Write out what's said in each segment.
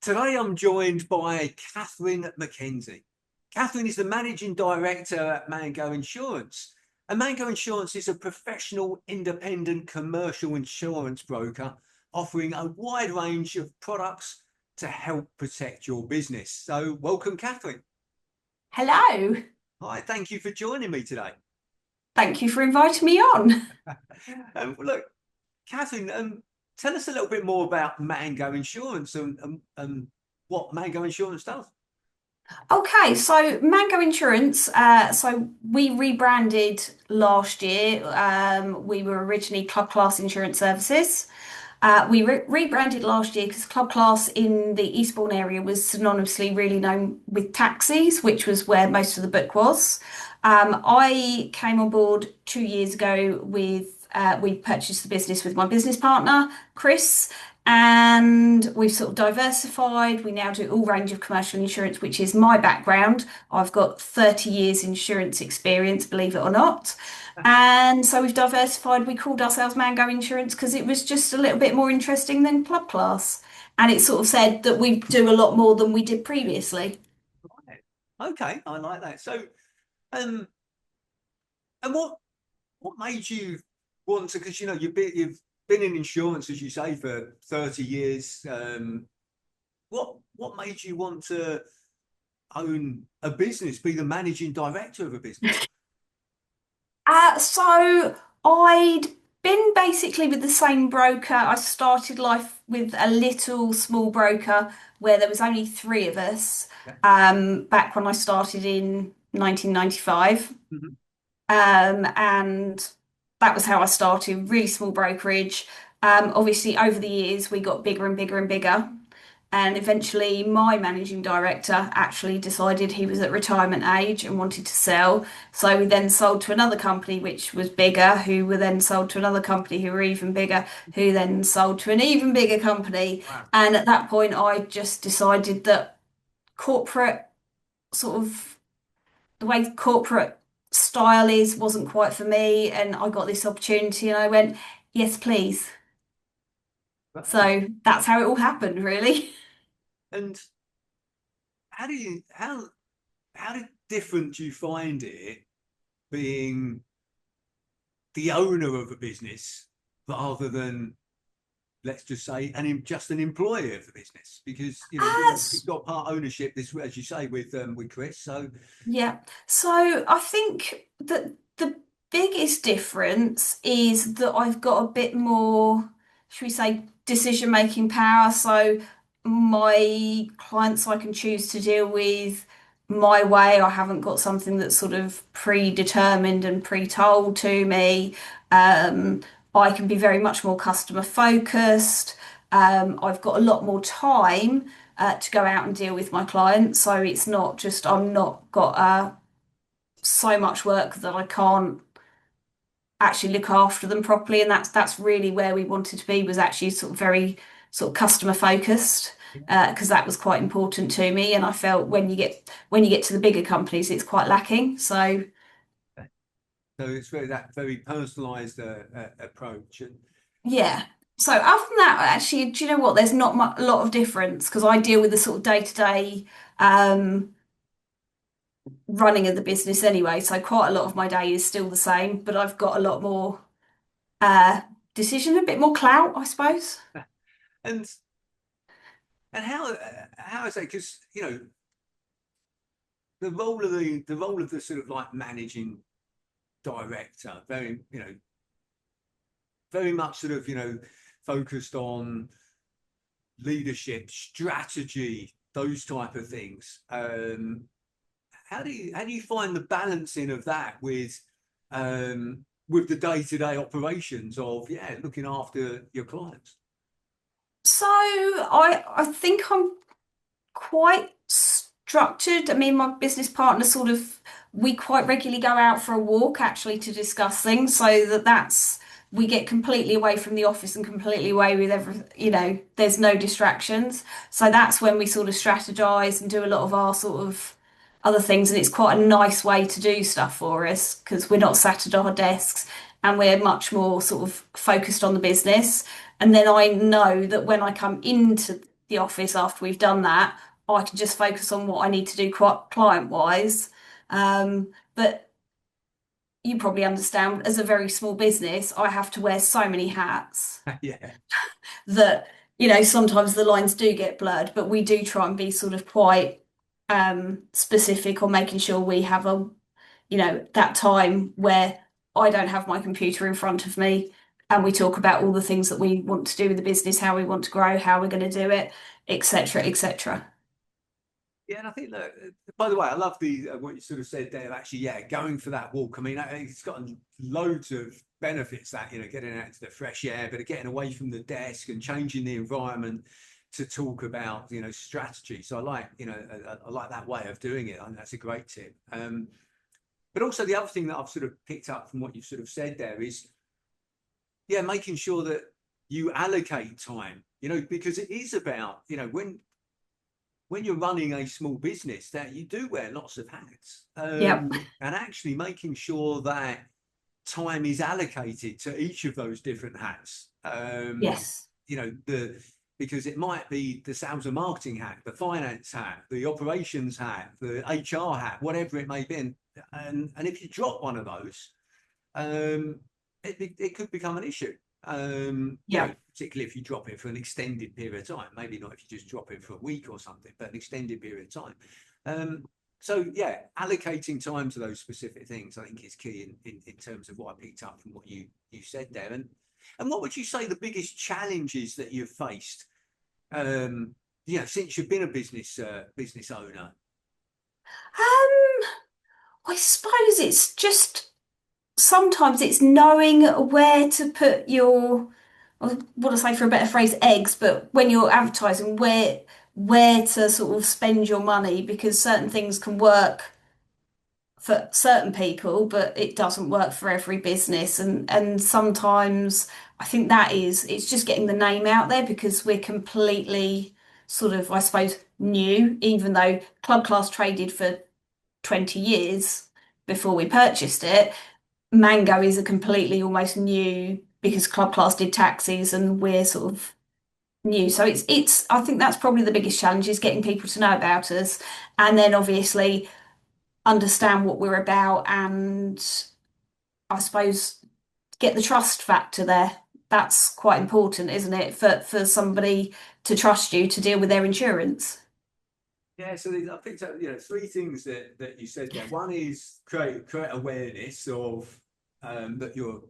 Today I'm joined by Kathryn McKenzie. Kathryn is the Managing Director at Mango Insurance. And Mango Insurance is a professional, independent commercial insurance broker offering a wide range of products to help protect your business. So welcome, Kathryn. Hello. Hi, thank you for joining me today. Thank you for inviting me on. Look, Kathryn, tell us a little bit more about Mango Insurance and what Mango Insurance does. Okay, so Mango Insurance. So we rebranded last year. We were originally Club Class Insurance Services. We rebranded last year because Club Class in the Eastbourne area was synonymously really known with taxis, which was where most of the book was. I came on board 2 years ago we purchased the business with my business partner, Chris, and we've sort of diversified. We now do all range of commercial insurance, which is my background. I've got 30 years insurance experience, believe it or not. And so we've diversified. We called ourselves Mango Insurance because it was just a little bit more interesting than Club Class. And it sort of said that we do a lot more than we did previously. Right. Okay, I like that. So, um, and what made you want to? Because you've been in insurance, as you say, for 30 years. What made you want to own a business, be the managing director of a business? So I'd been basically with the same broker. I started life with a little small broker where there was only three of us Yeah. back when I started in 1995. Mhm. And that was how I started, really small brokerage. Obviously, over the years, we got bigger and bigger and bigger. And eventually, my managing director actually decided he was at retirement age and wanted to sell. So we then sold to another company, which was bigger, who were then sold to another company who were even bigger, who then sold to an even bigger company. Wow. And at that point, I just decided that corporate sort of the way corporate style is wasn't quite for me. And I got this opportunity and I went, yes, please. Right. So that's how it all happened, really. And how do you how different do you find it being the owner of a business rather than, let's just say, just an employee of the business? Because Uh, you've got part ownership, this, as you say, with Chris. So Yeah. So I think that the biggest difference is that I've got a bit more, should we say, decision-making power. So my clients I can choose to deal with my way. I haven't got something that's sort of predetermined and pre-told to me. Um, I can be very much more customer focused. I've got a lot more time to go out and deal with my clients. So it's not just I'm not got so much work that I can't actually look after them properly, and that's really where we wanted to be was actually sort of very sort of customer focused because that was quite important to me, and I felt when you get to the bigger companies, it's quite lacking. So it's very personalized approach. And yeah. So other than that, actually, do you know what? There's not a lot of difference because I deal with the sort of day-to-day running of the business anyway. So quite a lot of my day is still the same, but I've got a lot more uh decision, a bit more clout, I suppose. and and how is that? Because the role of the sort of like managing director, very much sort of focused on leadership, strategy, those type of things. How do you find the balancing of that with the day-to-day operations of looking after your clients? So I think I'm quite structured. I mean, my business partner sort of we quite regularly go out for a walk actually to discuss things so that's we get completely away from the office and completely away with there's no distractions. So that's when we sort of strategize and do a lot of our sort of other things, and it's quite a nice way to do stuff for us because we're not sat at our desks and we're much more sort of focused on the business. And then I know that when I come into the office after we've done that, I can just focus on what I need to do client wise. But you probably understand, as a very small business, I have to wear so many hats Yeah. that, sometimes the lines do get blurred, but we do try and be sort of quite specific on making sure we have that time where I don't have my computer in front of me and we talk about all the things that we want to do with the business, how we want to grow, how we're going to do it, etc., etc. Yeah, and I think that, by the way, I love the what you sort of said there. Actually, yeah, going for that walk. I mean, it's got loads of benefits that, getting out into the fresh air, but getting away from the desk and changing the environment to talk about, strategy. So I like, I like that way of doing it. I think that's a great tip. But also the other thing that I've sort of picked up from what you've sort of said there is, yeah, making sure that you allocate time, because it is about, when you're running a small business, that you do wear lots of hats, Yep. and actually making sure that time is allocated to each of those different hats. Yes. Because it might be the sales and marketing hat, the finance hat, the operations hat, the HR hat, whatever it may be. And if you drop one of those, it could become an issue. Yep. Particularly if you drop it for an extended period of time. Maybe not if you just drop it for a week or something, but an extended period of time. So yeah, allocating time to those specific things, I think, is key in terms of what I picked up from what you said there. And what would you say the biggest challenges that you've faced, since you've been a business owner? I suppose it's just sometimes it's knowing where to put your, I want to say for a better phrase, eggs, but when you're advertising, where to sort of spend your money, because certain things can work for certain people, but it doesn't work for every business. And sometimes I think it's just getting the name out there, because we're completely sort of, I suppose, new, even though Club Class traded for 20 years before we purchased it. Mango is a completely almost new, because Club Class did taxis and we're sort of new. So it's I think that's probably the biggest challenge, is getting people to know about us, and then obviously understand what we're about, and I suppose get the trust factor there. That's quite important, isn't it, for somebody to trust you to deal with their insurance? Yeah, so I picked up, three things that you said there. One is create awareness of that you're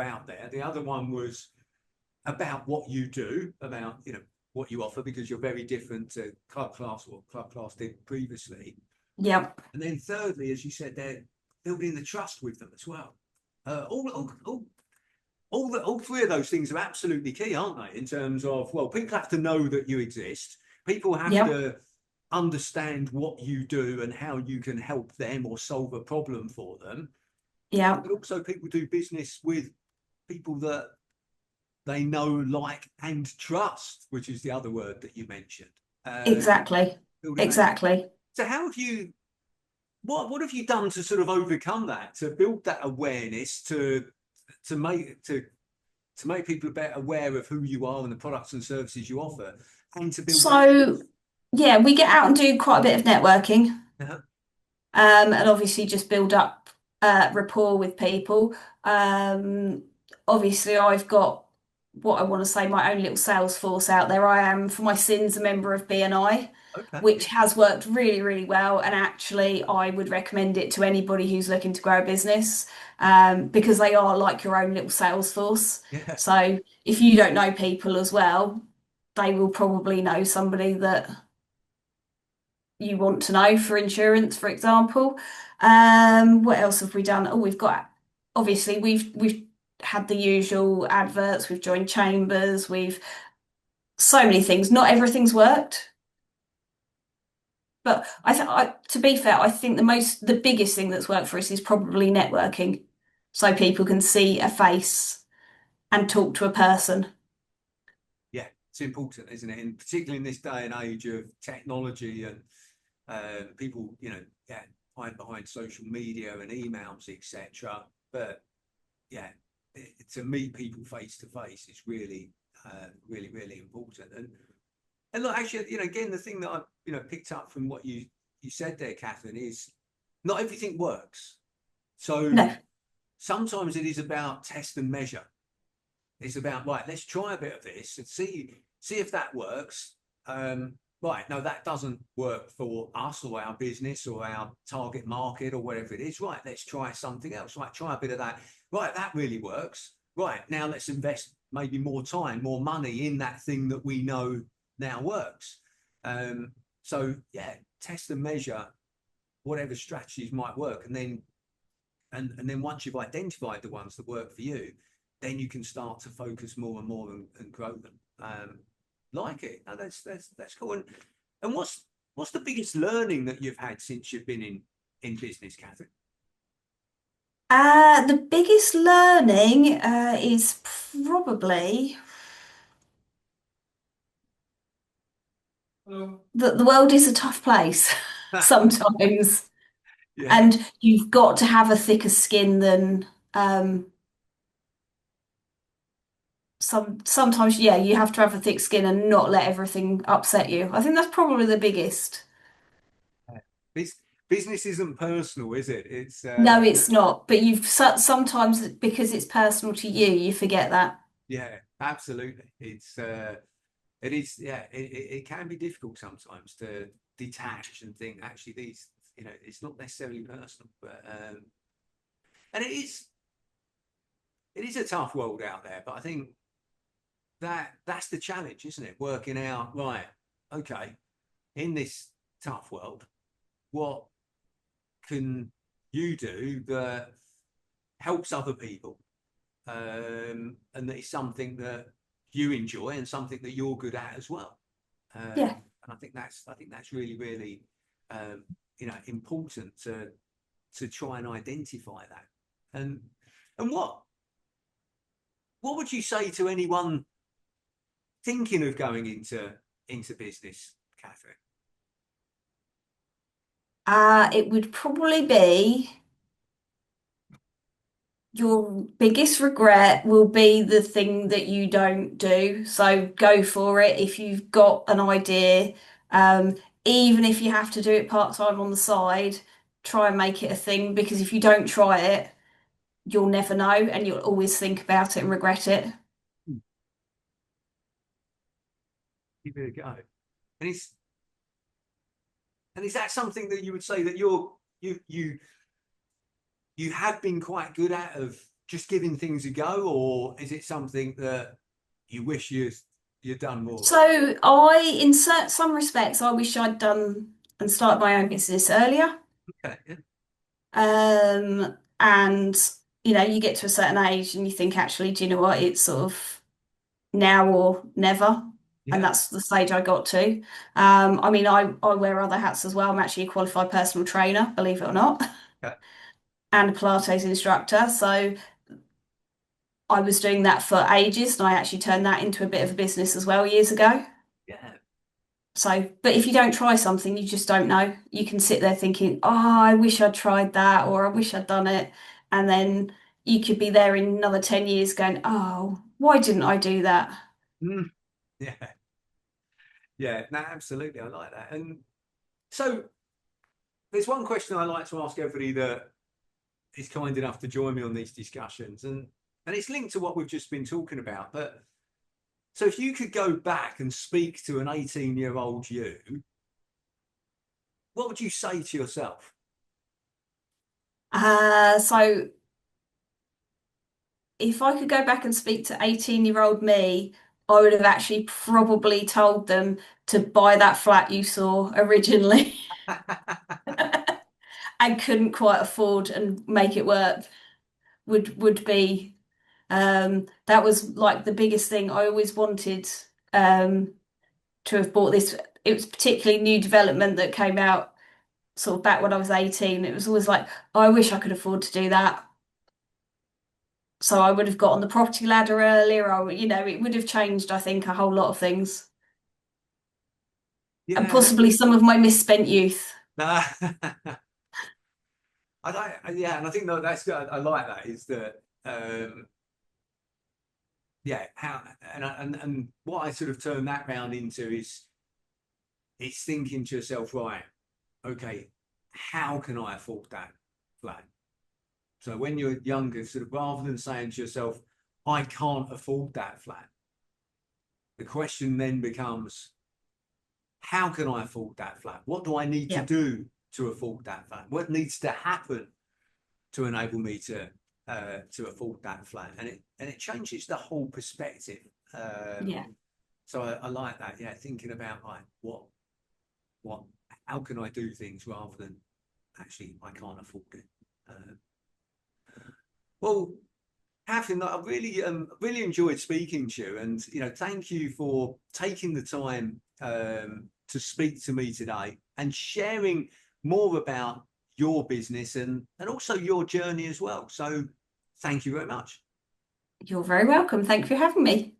out there. The other one was about what you do, about what you offer, because you're very different to Club Class or Club Class did previously. Yep. And then thirdly, as you said, they're building the trust with them as well. All three of those things are absolutely key, aren't they? In terms of, well, people have to know that you exist. People have Yep. to understand what you do and how you can help them or solve a problem for them. Yep. But also, people do business with people that they know, like, and trust, which is the other word that you mentioned. Exactly. Building that. Exactly. So, how have you? What have you done to sort of overcome that, to build that awareness, to make people better aware of who you are and the products and services you offer, and to build that? So, yeah, we get out and do quite a bit of networking, Uh-huh. and obviously just build up rapport with people. Um, Obviously, I've got what I want to say, my own little sales force out there. I am, for my sins, a member of BNI, Okay. which has worked really, really well. And actually, I would recommend it to anybody who's looking to grow a business, because they are like your own little sales force. Yeah. So if you don't know people as well, they will probably know somebody that you want to know for insurance, for example. What else have we done? Oh, we've got, obviously we've had the usual adverts, we've joined chambers, we've so many things. Not everything's worked, but to be fair, I think the biggest thing that's worked for us is probably networking, so people can see a face and talk to a person. Yeah, it's important, isn't it? And particularly in this day and age of technology and people, yeah, hide behind social media and emails, etc. But yeah, to meet people face to face is really really, really important. And look, actually, again, the thing that I, picked up from what you said there, Kathryn, is not everything works. So No. sometimes it is about test and measure. It's about, right, let's try a bit of this and see if that works. Right, no, that doesn't work for us or our business or our target market or whatever it is. Right, let's try something else. Right, try a bit of that. Right, that really works. Right, now let's invest maybe more time, more money in that thing that we know now works. So yeah, test and measure whatever strategies might work, and then once you've identified the ones that work for you, then you can start to focus more and more and grow them. Like it. No, that's cool. And what's the biggest learning that you've had since you've been in business, Kathryn? The biggest learning is probably that the world is a tough place sometimes, Yeah. and you've got to have a thicker skin than um, sometimes, yeah, you have to have a thick skin and not let everything upset you. I think that's probably the biggest. Business isn't personal, is it? It's No, it's not, but sometimes because it's personal to you, you forget that. yeah, absolutely. It is, yeah, it can be difficult sometimes to detach and think actually these, it's not necessarily personal, but and it is a tough world out there, but I think that's the challenge, isn't it? Working out, right, okay, in this tough world, what can you do that helps other people, and that is something that you enjoy and something that you're good at as well. Yeah. And I think that's really, really, important to try and identify that. And what would you say to anyone thinking of going into business, Kathryn? It would probably be your biggest regret will be the thing that you don't do. So go for it if you've got an idea. Um, Even if you have to do it part-time on the side, try and make it a thing because if you don't try it, you'll never know and you'll always think about it and regret it. Give it a go. And it's and is that something that you would say that you have been quite good at, of just giving things a go, or is it something that you wish you'd done more of? So in some respects, I wish I'd done and started my own business earlier. Okay, yeah, And you get to a certain age and you think, actually, do you know what? It's sort of now or never. And yeah, that's the stage I got to. I mean, I wear other hats as well. I'm actually a qualified personal trainer, believe it or not, okay, and a Pilates instructor. So I was doing that for ages, and I actually turned that into a bit of a business as well years ago. yeah. So, but if you don't try something, you just don't know. You can sit there thinking, oh, I wish I'd tried that, or I wish I'd done it. And then you could be there in another 10 years going, oh, why didn't I do that? Mm, yeah, yeah. No, absolutely, I like that. And so there's one question I like to ask everybody that is kind enough to join me on these discussions, and it's linked to what we've just been talking about. But so if you could go back and speak to an 18-year-old you, what would you say to yourself? So if I could go back and speak to 18-year-old me, I would have actually probably told them to buy that flat you saw originally and couldn't quite afford and make it work. Would be that was like the biggest thing I always wanted um to have bought this. It was particularly new development that came out sort of back when I was 18. It was always like, oh, I wish I could afford to do that. So I would have got on the property ladder earlier. It would have changed, I think, a whole lot of things. And Yeah. possibly some of my misspent youth. Nah. I don't, yeah, and I think that's good. I like that. Is that yeah, how and what I sort of turn that round into is it's thinking to yourself, right, okay, how can I afford that flat? So when you're younger, sort of rather than saying to yourself, I can't afford that flat, the question then becomes, how can I afford that flat? What do I need to Yeah. do to afford that flat? What needs to happen to enable me to afford that flat? And it changes the whole perspective. Yeah. So I like that. Yeah, thinking about like what how can I do things rather than actually I can't afford it. Uh, well, Kathryn, I really enjoyed speaking to you, and thank you for taking the time to speak to me today and sharing more about your business and also your journey as well. So, thank you very much. You're very welcome. Thank you for having me.